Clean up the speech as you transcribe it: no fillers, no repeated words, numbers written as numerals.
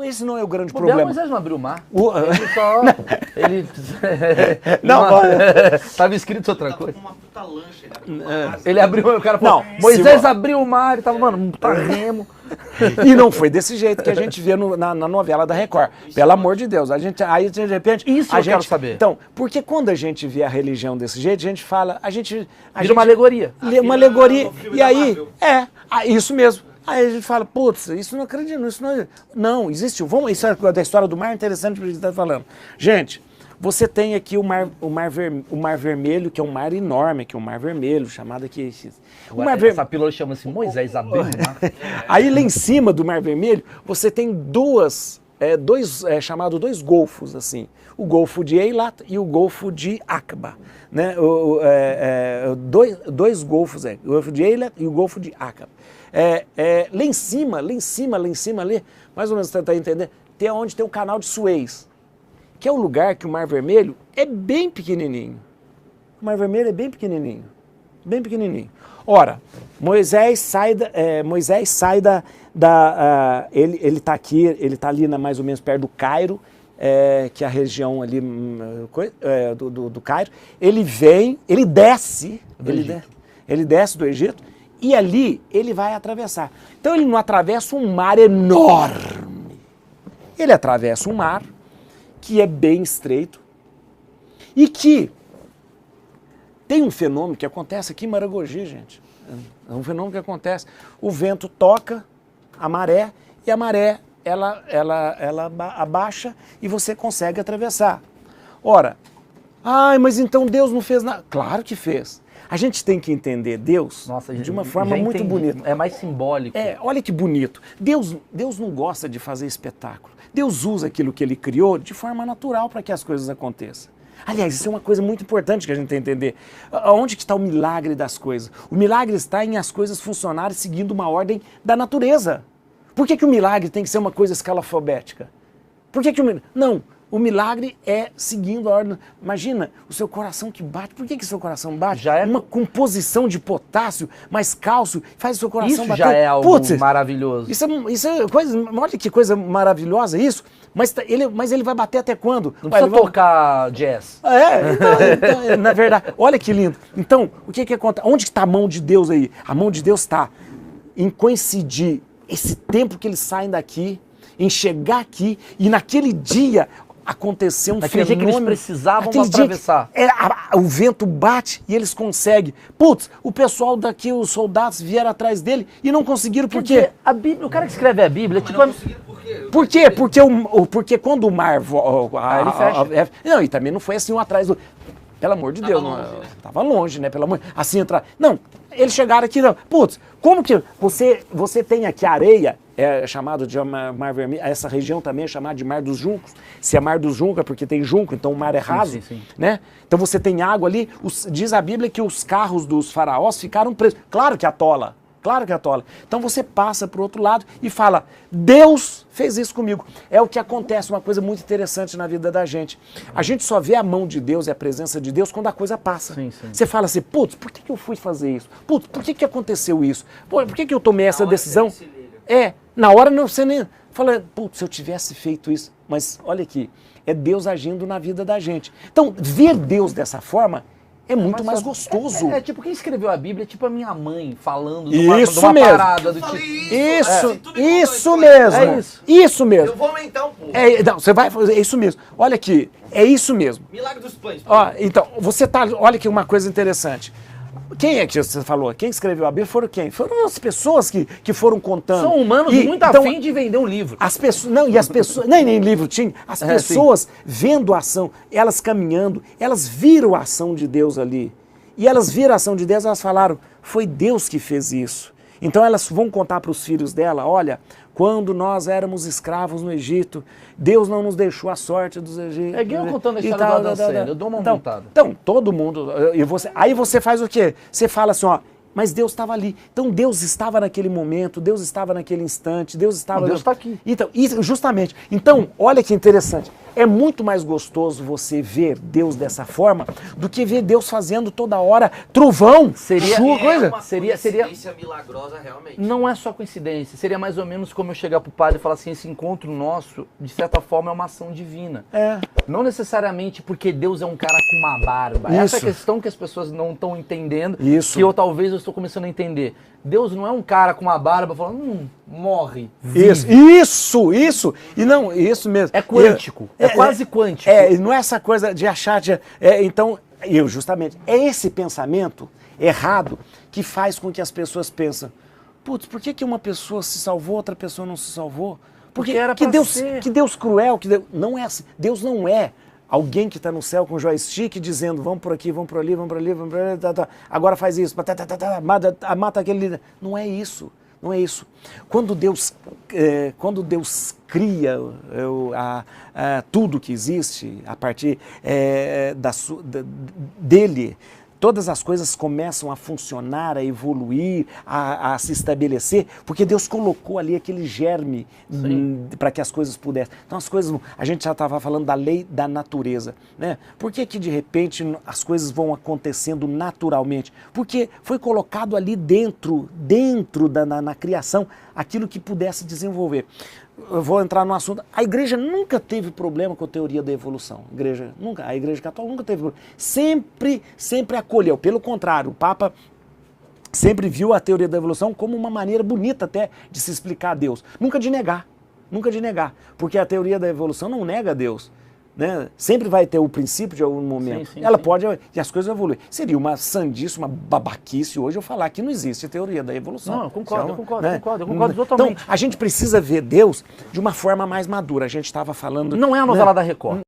esse não é o grande O problema. Moisés não abriu o mar. O- Ele só... ele... Não, Tava escrito outra Tava coisa. com uma puta lancha, ele abriu uma asa. Ele abriu, o cara falou, Não, Moisés se- abriu o mar, ele tava, mano, tá remo. E não foi desse jeito que a gente vê na novela da Record. Pelo amor de Deus. Aí, de repente... Isso a eu gente, quero saber. Então, porque quando a gente vê a religião desse jeito, a gente fala... Vira uma alegoria. Lê uma alegoria. no filme E da aí... Marvel. Isso mesmo. Aí a gente fala, putz, isso não acredito, isso não... Não, existe... Isso é da história do mar, interessante porque a gente está falando. Gente... Você tem aqui o mar Vermelho, que é um mar enorme, que é um mar vermelho, chamado aqui... Essa pílula chama-se Moisés abriu o mar. Aí lá em cima do Mar Vermelho, você tem dois golfos, assim. O Golfo de Eilat e o Golfo de Aqaba. Né? Dois golfos, o Golfo de Eilat e o Golfo de Aqaba. Lá em cima ali, mais ou menos você está entendendo, tem onde tem o canal de Suez, que é o lugar que o Mar Vermelho é bem pequenininho. O Mar Vermelho é bem pequenininho. Bem pequenininho. Ora, Moisés sai ele está aqui, ele está ali mais ou menos perto do Cairo, que é a região ali do Cairo. Ele vem, ele desce do Egito e ali ele vai atravessar. Então ele não atravessa um mar enorme. Ele atravessa um mar que é bem estreito e que tem um fenômeno que acontece aqui em Maragogi, gente. É um fenômeno que acontece. O vento toca a maré e a maré ela abaixa e você consegue atravessar. Ora, mas então Deus não fez nada. Claro que fez. A gente tem que entender Deus de uma forma muito bonita. É mais simbólico. Olha que bonito. Deus não gosta de fazer espetáculo. Deus usa aquilo que ele criou de forma natural para que as coisas aconteçam. Aliás, isso é uma coisa muito importante que a gente tem que entender. Onde que está o milagre das coisas? O milagre está em as coisas funcionarem seguindo uma ordem da natureza. Por que o milagre tem que ser uma coisa escalafobética? Por que o milagre... Não, o milagre é seguindo a ordem. Imagina, o seu coração que bate. Por que o seu coração bate? Já é uma composição de potássio mais cálcio faz o seu coração isso bater. Já é algo Putz, maravilhoso. Isso é coisa... Olha que coisa maravilhosa isso. Mas ele vai bater até quando? Não precisa tocar jazz. Então, na verdade, olha que lindo. Então, o que acontece? Onde está a mão de Deus aí? A mão de Deus está em coincidir esse tempo que eles saem daqui, em chegar aqui, e naquele dia aconteceu um naquele fenômeno. Dia que eles precisavam atravessar. O vento bate e eles conseguem. Putz, o pessoal daqui, os soldados vieram atrás dele e não conseguiram, por quê? A Bíblia, o cara que escreve a Bíblia... Mas não conseguiram por quê? Porque quando o mar... ele fecha. Não, e também não foi assim um atrás do... Pelo amor de Deus, longe, né? Tava longe, né? Pelo amor, assim entrar. Não, eles chegaram aqui, não. Putz, como que você tem aqui areia, é chamado de Mar Vermelho, essa região também é chamada de Mar dos Juncos. Se é Mar dos Juncos é porque tem junco, então o mar é raso, sim. né? Então você tem água ali, diz a Bíblia que os carros dos faraós ficaram presos. Claro que atola. Então você passa para o outro lado e fala, Deus fez isso comigo. É o que acontece, uma coisa muito interessante na vida da gente. A gente só vê a mão de Deus e a presença de Deus quando a coisa passa. Sim. Você fala assim, putz, por que eu fui fazer isso? Putz, por que aconteceu isso? Por que eu tomei essa decisão? Na hora não, você nem... Fala, putz, se eu tivesse feito isso. Mas olha aqui, é Deus agindo na vida da gente. Então, ver Deus dessa forma... É muito mais gostoso. É tipo quem escreveu a Bíblia, tipo a minha mãe falando de uma parada do tipo. Isso mesmo. Isso mesmo. Eu vou aumentar um pouco. Não, você vai fazer isso mesmo. Olha aqui, é isso mesmo. Milagre dos pães. Então, olha aqui uma coisa interessante. Quem é que você falou? Quem escreveu a Bíblia foram quem? Foram as pessoas que foram contando. São humanos muito afim de vender um livro. As pessoas, nem livro tinha. As pessoas vendo a ação, elas caminhando, elas viram a ação de Deus ali. E elas viram a ação de Deus, elas falaram, foi Deus que fez isso. Então elas vão contar para os filhos dela, olha, quando nós éramos escravos no Egito, Deus não nos deixou a sorte dos egípcios. É que eu contando a história do Adam Sandler, eu dou uma montada. Então, todo mundo... Aí você faz o quê? Você fala assim, ó, mas Deus estava ali. Então Deus estava naquele momento, Deus estava naquele instante, Deus estava... Deus está aqui. Então, justamente. Então, olha que interessante. É muito mais gostoso você ver Deus dessa forma do que ver Deus fazendo toda hora trovão, chuva, coisa. Uma Seria coincidência milagrosa realmente. Não é só coincidência, seria mais ou menos como eu chegar pro padre e falar assim, esse encontro nosso, de certa forma, é uma ação divina. É. Não necessariamente porque Deus é um cara com uma barba. Isso. Essa é a questão que as pessoas não estão entendendo, Isso. que talvez eu estou começando a entender. Deus não é um cara com uma barba falando, morre, vive. Isso. E não, isso mesmo. É quântico, é quase quântico. Não é essa coisa de achar... Então, justamente, é esse pensamento errado que faz com que as pessoas pensam, putz, por que uma pessoa se salvou, outra pessoa não se salvou? Porque era que pra Deus, ser. que Deus cruel, não é assim. Deus não é alguém que está no céu com o joystick dizendo, vamos por aqui, vamos por ali, vamos por ali, vamos por ali, agora faz isso, mata aquele líder. Não é isso. Não é isso. Quando Deus cria tudo que existe a partir dele, todas as coisas começam a funcionar, a evoluir, a se estabelecer, porque Deus colocou ali aquele germe para que as coisas pudessem. Então as coisas, a gente já estava falando da lei da natureza, né? Por que de repente as coisas vão acontecendo naturalmente? Porque foi colocado ali dentro na criação aquilo que pudesse desenvolver. Eu vou entrar no assunto. A igreja nunca teve problema com a teoria da evolução. A igreja católica nunca teve problema. Sempre acolheu. Pelo contrário, o Papa sempre viu a teoria da evolução como uma maneira bonita até de se explicar a Deus. Nunca de negar. Porque a teoria da evolução não nega a Deus. Né? Sempre vai ter o princípio de algum momento. Sim, Ela pode, e as coisas vão evoluir. Seria uma sandice, uma babaquice hoje eu falar que não existe teoria da evolução. Não, eu concordo, né? eu concordo totalmente. Então, a gente precisa ver Deus de uma forma mais madura. A gente estava falando... Não é a novela da Record.